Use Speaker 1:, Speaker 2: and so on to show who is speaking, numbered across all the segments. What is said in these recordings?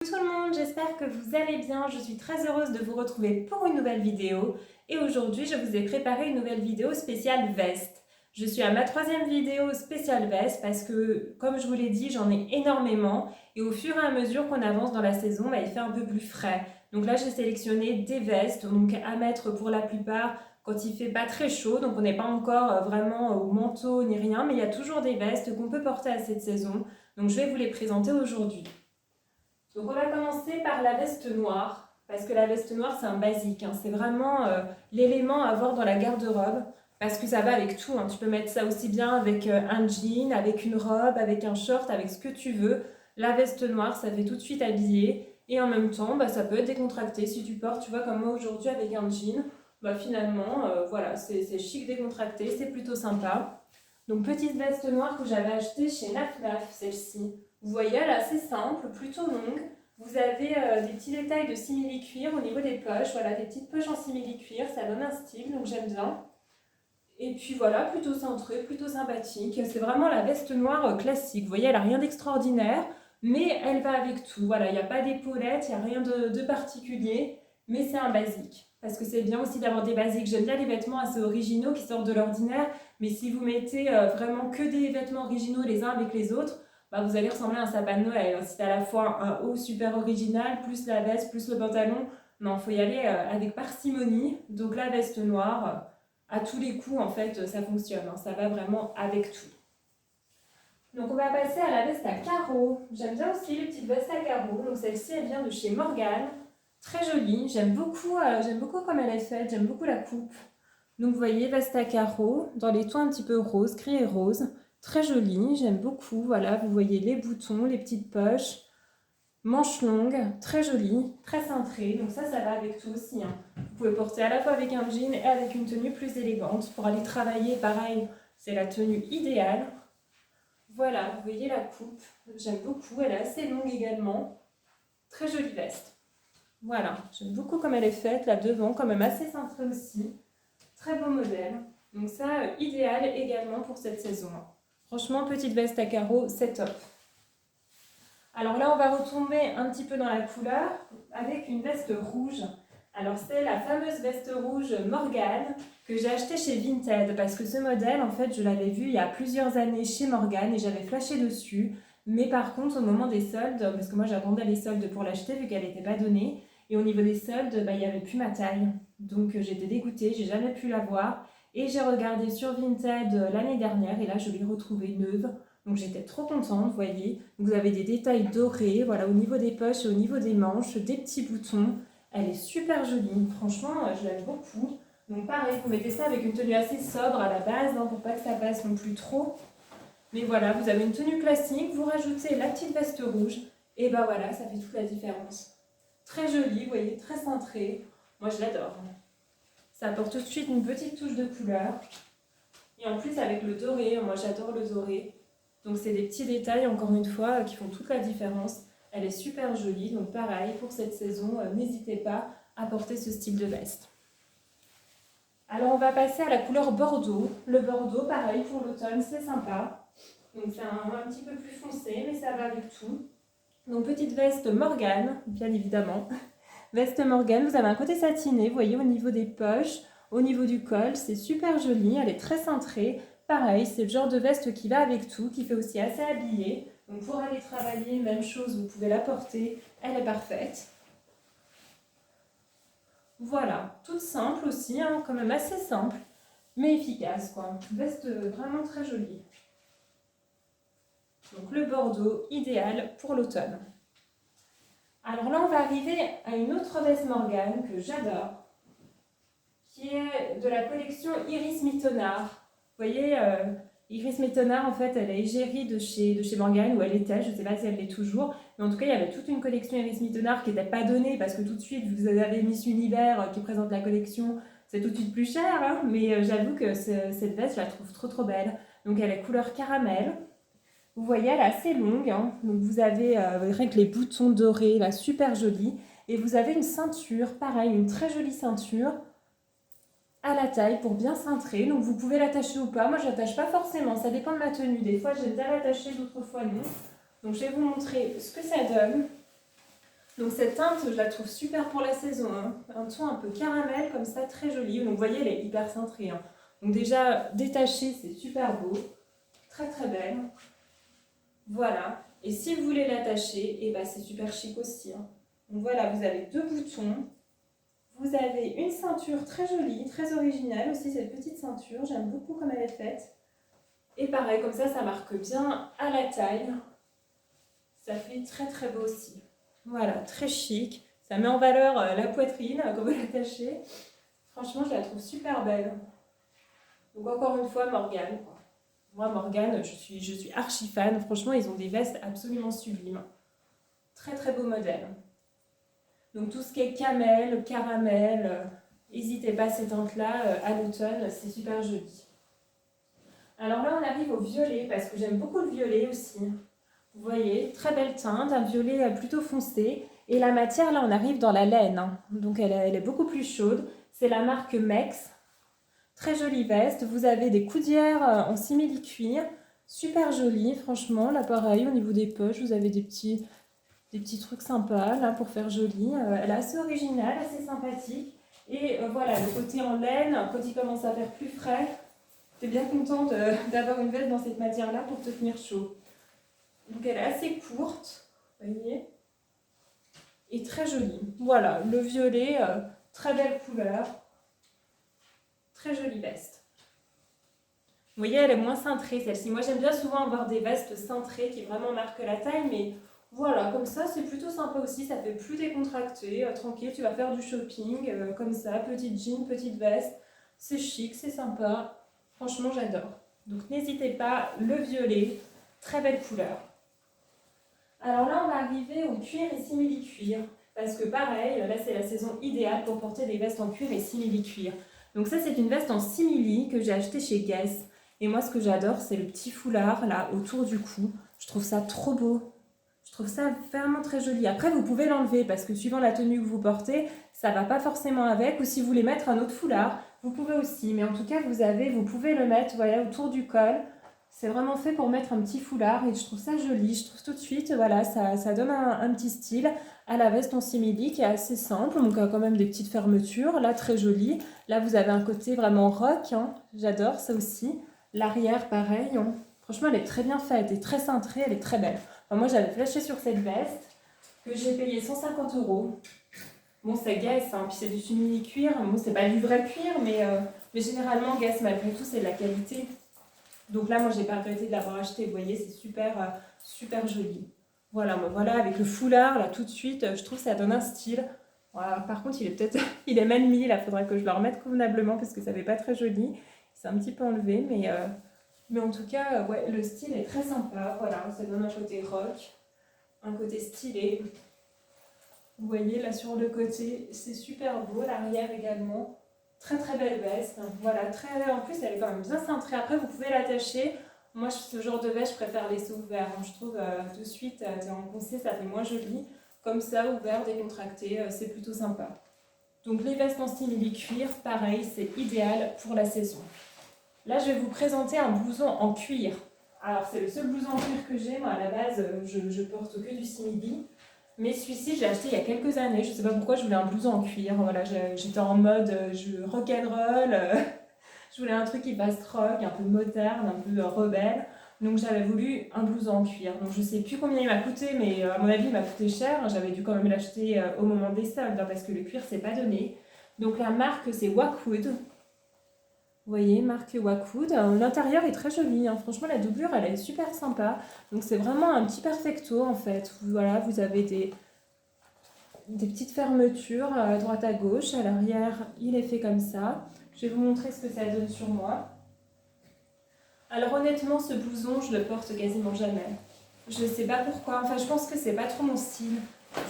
Speaker 1: Tout le monde, j'espère que vous allez bien. Je suis très heureuse de vous retrouver pour une nouvelle vidéo. Et aujourd'hui, je vous ai préparé une nouvelle vidéo spéciale veste. Je suis à ma troisième vidéo spéciale veste parce que, comme je vous l'ai dit, j'en ai énormément. Et au fur et à mesure qu'on avance dans la saison, il fait un peu plus frais. Donc là, j'ai sélectionné des vestes donc à mettre pour la plupart quand il fait pas très chaud. Donc on n'est pas encore vraiment au manteau ni rien, mais il y a toujours des vestes qu'on peut porter à cette saison. Donc je vais vous les présenter aujourd'hui. Donc on va commencer par la veste noire, parce que la veste noire c'est un basique, hein. C'est vraiment l'élément à avoir dans la garde-robe, parce que ça va avec tout, hein. Tu peux mettre ça aussi bien avec un jean, avec une robe, avec un short, avec ce que tu veux. La veste noire ça fait tout de suite habillé, et en même temps ça peut être décontracté. Si tu portes, tu vois comme moi aujourd'hui avec un jean, finalement voilà, c'est chic décontracté, c'est plutôt sympa. Donc petite veste noire que j'avais achetée chez Naf Naf, celle-ci. Vous voyez, elle est assez simple, plutôt longue. Vous avez des petits détails de simili-cuir au niveau des poches. Voilà, des petites poches en simili-cuir, ça donne un style, donc j'aime bien. Et puis voilà, plutôt centré, plutôt sympathique. C'est vraiment la veste noire classique. Vous voyez, elle n'a rien d'extraordinaire, mais elle va avec tout. Voilà, il n'y a pas d'épaulette, il n'y a rien de particulier, mais c'est un basique. Parce que c'est bien aussi d'avoir des basiques. J'aime bien les vêtements assez originaux qui sortent de l'ordinaire, mais si vous mettez vraiment que des vêtements originaux les uns avec les autres, vous allez ressembler à un sapin de Noël. C'est à la fois un haut super original, plus la veste, plus le pantalon. Non, il faut y aller avec parcimonie. Donc la veste noire, à tous les coups, en fait, ça fonctionne. Hein. Ça va vraiment avec tout. Donc on va passer à la veste à carreaux. J'aime bien aussi les petites vestes à carreaux. Donc celle-ci, elle vient de chez Morgane. Très jolie. J'aime beaucoup comme elle est faite. J'aime beaucoup la coupe. Donc vous voyez, veste à carreaux, dans les tons un petit peu rose, gris et rose. Très jolie, j'aime beaucoup. Voilà, vous voyez les boutons, les petites poches. Manches longues, très jolie, très cintrée. Donc ça va avec tout aussi. Hein. Vous pouvez porter à la fois avec un jean et avec une tenue plus élégante. Pour aller travailler, pareil, c'est la tenue idéale. Voilà, vous voyez la coupe. J'aime beaucoup, elle est assez longue également. Très jolie veste. Voilà, j'aime beaucoup comme elle est faite, là devant, quand même assez cintrée aussi. Très beau modèle. Donc ça, idéal également pour cette saison. Franchement, petite veste à carreaux, c'est top. Alors là, on va retomber un petit peu dans la couleur avec une veste rouge. Alors c'est la fameuse veste rouge Morgane que j'ai achetée chez Vinted parce que ce modèle, en fait, je l'avais vu il y a plusieurs années chez Morgane et j'avais flashé dessus. Mais par contre, au moment des soldes, parce que moi j'attendais les soldes pour l'acheter vu qu'elle n'était pas donnée, et au niveau des soldes, il n'y avait plus ma taille. Donc j'étais dégoûtée, j'ai jamais pu l'avoir. Et j'ai regardé sur Vinted l'année dernière et là je l'ai retrouvée neuve. Donc j'étais trop contente, vous voyez. Vous avez des détails dorés, voilà, au niveau des poches et au niveau des manches, des petits boutons. Elle est super jolie, franchement, je l'aime beaucoup. Donc pareil, vous mettez ça avec une tenue assez sobre à la base, hein, pour pas que ça passe non plus trop. Mais voilà, vous avez une tenue classique, vous rajoutez la petite veste rouge, et voilà, ça fait toute la différence. Très jolie, vous voyez, très cintrée. Moi, je l'adore. Ça apporte tout de suite une petite touche de couleur. Et en plus, avec le doré, moi j'adore le doré. Donc c'est des petits détails, encore une fois, qui font toute la différence. Elle est super jolie, donc pareil, pour cette saison, n'hésitez pas à porter ce style de veste. Alors on va passer à la couleur bordeaux. Le bordeaux, pareil, pour l'automne, c'est sympa. Donc c'est un petit peu plus foncé, mais ça va avec tout. Donc petite veste Morgane, bien évidemment. Veste Morgane, vous avez un côté satiné, vous voyez, au niveau des poches, au niveau du col, c'est super joli, elle est très cintrée. Pareil, c'est le genre de veste qui va avec tout, qui fait aussi assez habillé. Donc pour aller travailler, même chose, vous pouvez la porter, elle est parfaite. Voilà, toute simple aussi, hein, quand même assez simple, mais efficace, quoi. Veste vraiment très jolie. Donc le bordeaux, idéal pour l'automne. Alors là, on va arriver à une autre veste Morgane que j'adore, qui est de la collection Iris Mittenard. Vous voyez, Iris Mittenard, en fait, elle est égérie de chez Morgane, où elle était, je ne sais pas si elle l'est toujours, mais en tout cas, il y avait toute une collection Iris Mittenard qui n'était pas donnée, parce que tout de suite, vous avez Miss Univers qui présente la collection, c'est tout de suite plus cher, hein, mais j'avoue que cette veste, je la trouve trop trop belle. Donc elle est couleur caramel. Vous voyez, elle est assez longue, hein. Donc vous avez rien que les boutons dorés, là, super jolie. Et vous avez une ceinture, pareil, une très jolie ceinture à la taille pour bien cintrer. Donc vous pouvez l'attacher ou pas. Moi, je l'attache pas forcément, ça dépend de ma tenue. Des fois, j'aime bien l'attacher, d'autres fois non. Donc je vais vous montrer ce que ça donne. Donc cette teinte, je la trouve super pour la saison, hein. Un ton un peu caramel comme ça, très joli. Donc vous voyez, elle est hyper cintrée, hein. Donc déjà, détachée, c'est super beau. Très très belle. Voilà. Et si vous voulez l'attacher, et ben c'est super chic aussi, hein. Donc voilà, vous avez 2 boutons. Vous avez une ceinture très jolie, très originale aussi, cette petite ceinture. J'aime beaucoup comme elle est faite. Et pareil, comme ça marque bien à la taille. Ça fait très très beau aussi. Voilà, très chic. Ça met en valeur la poitrine quand vous l'attachez. Franchement, je la trouve super belle. Donc encore une fois, Morgane. Moi, Morgane, je suis archi fan. Franchement, ils ont des vestes absolument sublimes. Très très beau modèle. Donc tout ce qui est camel, caramel, n'hésitez pas, ces teintes-là, à l'automne, c'est super joli. Alors là, on arrive au violet, parce que j'aime beaucoup le violet aussi. Vous voyez, très belle teinte, un violet plutôt foncé. Et la matière, là, on arrive dans la laine, hein. Donc elle est beaucoup plus chaude. C'est la marque Mex. Très jolie veste. Vous avez des coudières en simili-cuir. Super jolie, franchement. Là, pareil, au niveau des poches, vous avez des petits trucs sympas là pour faire joli. Elle est assez originale, assez sympathique. Et voilà, le côté en laine, quand il commence à faire plus frais, t'es bien contente d'avoir une veste dans cette matière-là pour te tenir chaud. Donc elle est assez courte, vous voyez, et très jolie. Voilà, le violet, très belle couleur, très jolie veste. Vous voyez, elle est moins cintrée celle-ci. Moi j'aime bien souvent avoir des vestes cintrées qui vraiment marquent la taille, mais voilà, comme ça c'est plutôt sympa aussi, ça fait plus décontracté, tranquille, tu vas faire du shopping, comme ça, petite jean, petite veste, c'est chic, c'est sympa, franchement j'adore. Donc n'hésitez pas, le violet, très belle couleur. Alors là, on va arriver au cuir et simili-cuir. Parce que pareil, là c'est la saison idéale pour porter des vestes en cuir et simili-cuir. Donc ça, c'est une veste en simili que j'ai achetée chez Guess. Et moi, ce que j'adore, c'est le petit foulard là autour du cou. Je trouve ça trop beau. Je trouve ça vraiment très joli. Après, vous pouvez l'enlever parce que suivant la tenue que vous portez, ça va pas forcément avec. Ou si vous voulez mettre un autre foulard, vous pouvez aussi. Mais en tout cas, vous pouvez le mettre, voilà, autour du col. C'est vraiment fait pour mettre un petit foulard et je trouve ça joli. Je trouve tout de suite, voilà, ça donne un petit style à la veste en simili qui est assez simple. Donc, quand même des petites fermetures, là, très jolie. Là, vous avez un côté vraiment rock, hein. J'adore ça aussi. L'arrière, pareil, hein. Franchement, elle est très bien faite et très cintrée, elle est très belle. Enfin, moi, j'avais flashé sur cette veste que j'ai payé 150 €. Bon, c'est Guess, hein, puis c'est du simili-cuir. Bon, c'est pas du vrai cuir, mais généralement, Guess, malgré tout, c'est de la qualité. Donc là, moi, j'ai pas regretté de l'avoir acheté. Vous voyez, c'est super, super joli. Voilà, voilà, avec le foulard, là, tout de suite, je trouve que ça donne un style. Voilà, par contre, il est peut-être, il est mal mis. Là, il faudrait que je le remette convenablement parce que ça fait pas très joli. C'est un petit peu enlevé, mais en tout cas, ouais, le style est très sympa. Voilà, ça donne un côté rock, un côté stylé. Vous voyez, là, sur le côté, c'est super beau. L'arrière également. Très très belle veste, voilà, en plus elle est quand même bien cintrée. Après vous pouvez l'attacher. Moi ce genre de veste je préfère laisser ouvert, hein. Je trouve de suite t'es engoncé, ça fait moins joli. Comme ça, ouvert, décontracté, c'est plutôt sympa. Donc les vestes en simili cuir, pareil, c'est idéal pour la saison. Là je vais vous présenter un blouson en cuir. Alors c'est le seul blouson en cuir que j'ai, moi à la base je porte que du simili. Mais celui-ci, je l'ai acheté il y a quelques années. Je ne sais pas pourquoi, je voulais un blouson en cuir. Voilà, j'étais en mode rock'n'roll. Je voulais un truc qui fasse rock, un peu moderne, un peu rebelle. Donc j'avais voulu un blouson en cuir. Donc je ne sais plus combien il m'a coûté, mais à mon avis, il m'a coûté cher. J'avais dû quand même l'acheter au moment des soldes, hein, parce que le cuir, c'est pas donné. Donc la marque, c'est Wakwood. Vous voyez, marque Wakwood. L'intérieur est très joli, hein. Franchement, la doublure, elle est super sympa. Donc, c'est vraiment un petit perfecto, en fait. Voilà, vous avez des petites fermetures à droite à gauche. À l'arrière, il est fait comme ça. Je vais vous montrer ce que ça donne sur moi. Alors, honnêtement, ce blouson, je le porte quasiment jamais. Je ne sais pas pourquoi. Enfin, je pense que c'est pas trop mon style.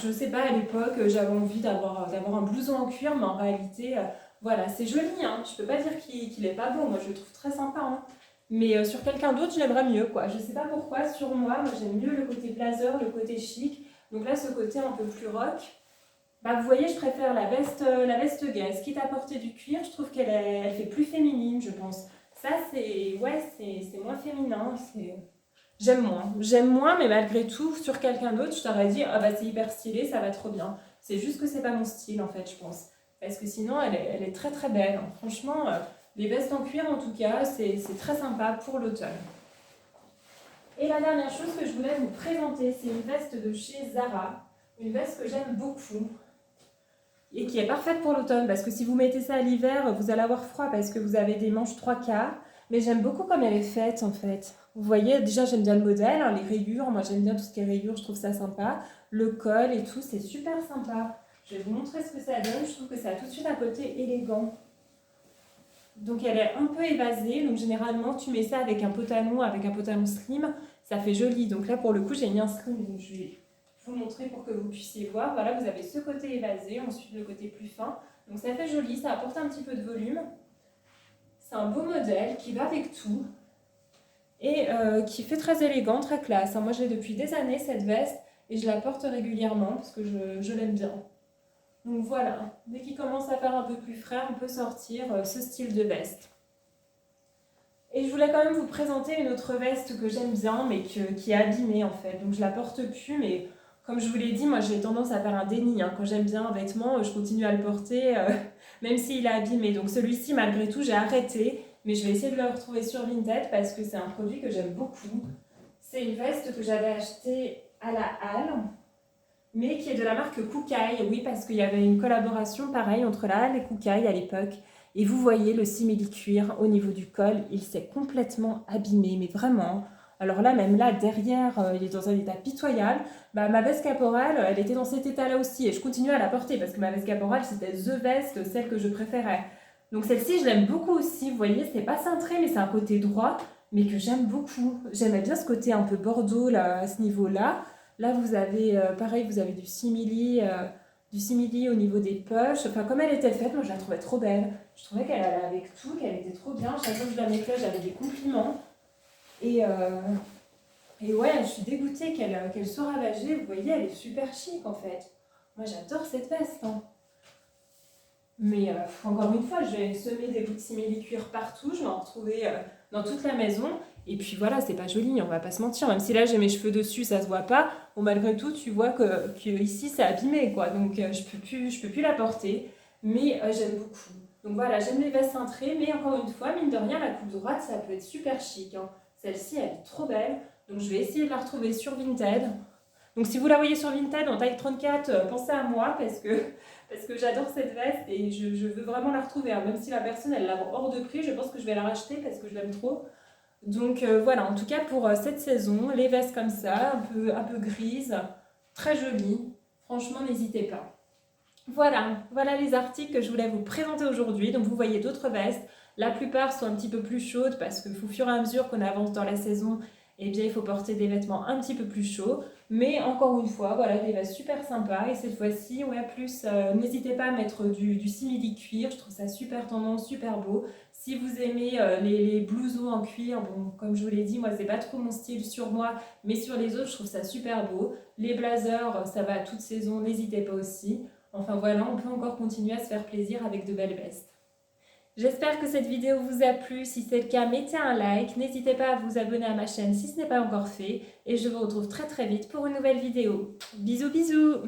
Speaker 1: Je ne sais pas, à l'époque, j'avais envie d'avoir un blouson en cuir, mais en réalité... voilà, c'est joli, hein. Je peux pas dire qu'il est pas beau, moi je le trouve très sympa, hein. Mais sur quelqu'un d'autre, je l'aimerais mieux, quoi. Je sais pas pourquoi, sur moi j'aime mieux le côté blazer, le côté chic. Donc là, ce côté un peu plus rock. Bah, vous voyez, je préfère la veste Guess. Quitte à porter du cuir, je trouve elle fait plus féminine, je pense. Ça, c'est moins féminin, J'aime moins, mais malgré tout, sur quelqu'un d'autre, je t'aurais dit, ah bah c'est hyper stylé, ça va trop bien. C'est juste que c'est pas mon style en fait, je pense. Parce que sinon, elle est très très belle. Franchement, les vestes en cuir en tout cas, c'est très sympa pour l'automne. Et la dernière chose que je voulais vous présenter, c'est une veste de chez Zara. Une veste que j'aime beaucoup et qui est parfaite pour l'automne parce que si vous mettez ça à l'hiver, vous allez avoir froid parce que vous avez des manches 3/4. Mais j'aime beaucoup comme elle est faite en fait. Vous voyez, déjà j'aime bien le modèle, hein, les rayures, moi j'aime bien tout ce qui est rayures, je trouve ça sympa. Le col et tout, c'est super sympa. Je vais vous montrer ce que ça donne, je trouve que ça a tout de suite un côté élégant. Donc elle est un peu évasée, donc généralement tu mets ça avec un pantalon slim, ça fait joli. Donc là pour le coup j'ai mis un slim, donc je vais vous montrer pour que vous puissiez voir. Voilà, vous avez ce côté évasé, ensuite le côté plus fin. Donc ça fait joli, ça apporte un petit peu de volume. C'est un beau modèle qui va avec tout et qui fait très élégant, très classe. Moi je l'ai depuis des années cette veste et je la porte régulièrement parce que je l'aime bien. Donc voilà, dès qu'il commence à faire un peu plus frais, on peut sortir ce style de veste. Et je voulais quand même vous présenter une autre veste que j'aime bien, mais qui est abîmée en fait. Donc je la porte plus, mais comme je vous l'ai dit, moi j'ai tendance à faire un déni. Quand j'aime bien un vêtement, je continue à le porter, même s'il est abîmé. Donc celui-ci, malgré tout, j'ai arrêté, mais je vais essayer de le retrouver sur Vinted parce que c'est un produit que j'aime beaucoup. C'est une veste que j'avais achetée à la Halle, mais qui est de la marque Kookaï. Oui, parce qu'il y avait une collaboration pareille entre la Halle et Kookaï à l'époque. Et vous voyez le simili-cuir au niveau du col, il s'est complètement abîmé, mais vraiment. Alors là, même là, derrière, il est dans un état pitoyable. Ma veste caporale, elle était dans cet état-là aussi. Et je continue à la porter parce que ma veste caporale, c'était the veste, celle que je préférais. Donc celle-ci, je l'aime beaucoup aussi. Vous voyez, c'est pas cintré, mais c'est un côté droit, mais que j'aime beaucoup. J'aimais bien ce côté un peu bordeaux, là, à ce niveau-là. Là, vous avez, pareil, vous avez du simili au niveau des poches. Enfin, comme elle était faite, moi, je la trouvais trop belle. Je trouvais qu'elle allait avec tout, qu'elle était trop bien. Chaque fois que je la mettais, j'avais des compliments. Et ouais, je suis dégoûtée qu'elle soit ravagée. Vous voyez, elle est super chic, en fait. Moi, j'adore cette veste. Mais encore une fois, je vais semer des bouts de simili-cuir partout. Je vais en retrouver dans toute la maison. Et puis voilà, c'est pas joli, on va pas se mentir. Même si là j'ai mes cheveux dessus, ça se voit pas. Bon, malgré tout, tu vois que ici c'est abîmé, quoi. Donc je peux plus la porter. Mais j'aime beaucoup. Donc voilà, j'aime les vestes cintrées. Mais encore une fois, mine de rien, la coupe droite, ça peut être super chic. Celle-ci, elle est trop belle. Donc je vais essayer de la retrouver sur Vinted. Donc si vous la voyez sur Vinted en taille 34, pensez à moi parce que j'adore cette veste et je veux vraiment la retrouver. Même si la personne, elle l'a hors de prix, je pense que je vais la racheter parce que je l'aime trop. Donc voilà, en tout cas pour cette saison, les vestes comme ça, un peu grises, très jolies. Franchement, n'hésitez pas. Voilà les articles que je voulais vous présenter aujourd'hui. Donc vous voyez d'autres vestes. La plupart sont un petit peu plus chaudes parce que au fur et à mesure qu'on avance dans la saison, eh bien il faut porter des vêtements un petit peu plus chauds. Mais encore une fois, voilà des vestes super sympas. Et cette fois-ci, ouais, plus, n'hésitez pas à mettre du simili cuir. Je trouve ça super tendance, super beau. Si vous aimez les blousons en cuir, bon, comme je vous l'ai dit, moi c'est pas trop mon style sur moi, mais sur les autres, je trouve ça super beau. Les blazers, ça va à toute saison, n'hésitez pas aussi. Enfin voilà, on peut encore continuer à se faire plaisir avec de belles vestes. J'espère que cette vidéo vous a plu. Si c'est le cas, mettez un like. N'hésitez pas à vous abonner à ma chaîne si ce n'est pas encore fait. Et je vous retrouve très très vite pour une nouvelle vidéo. Bisous bisous!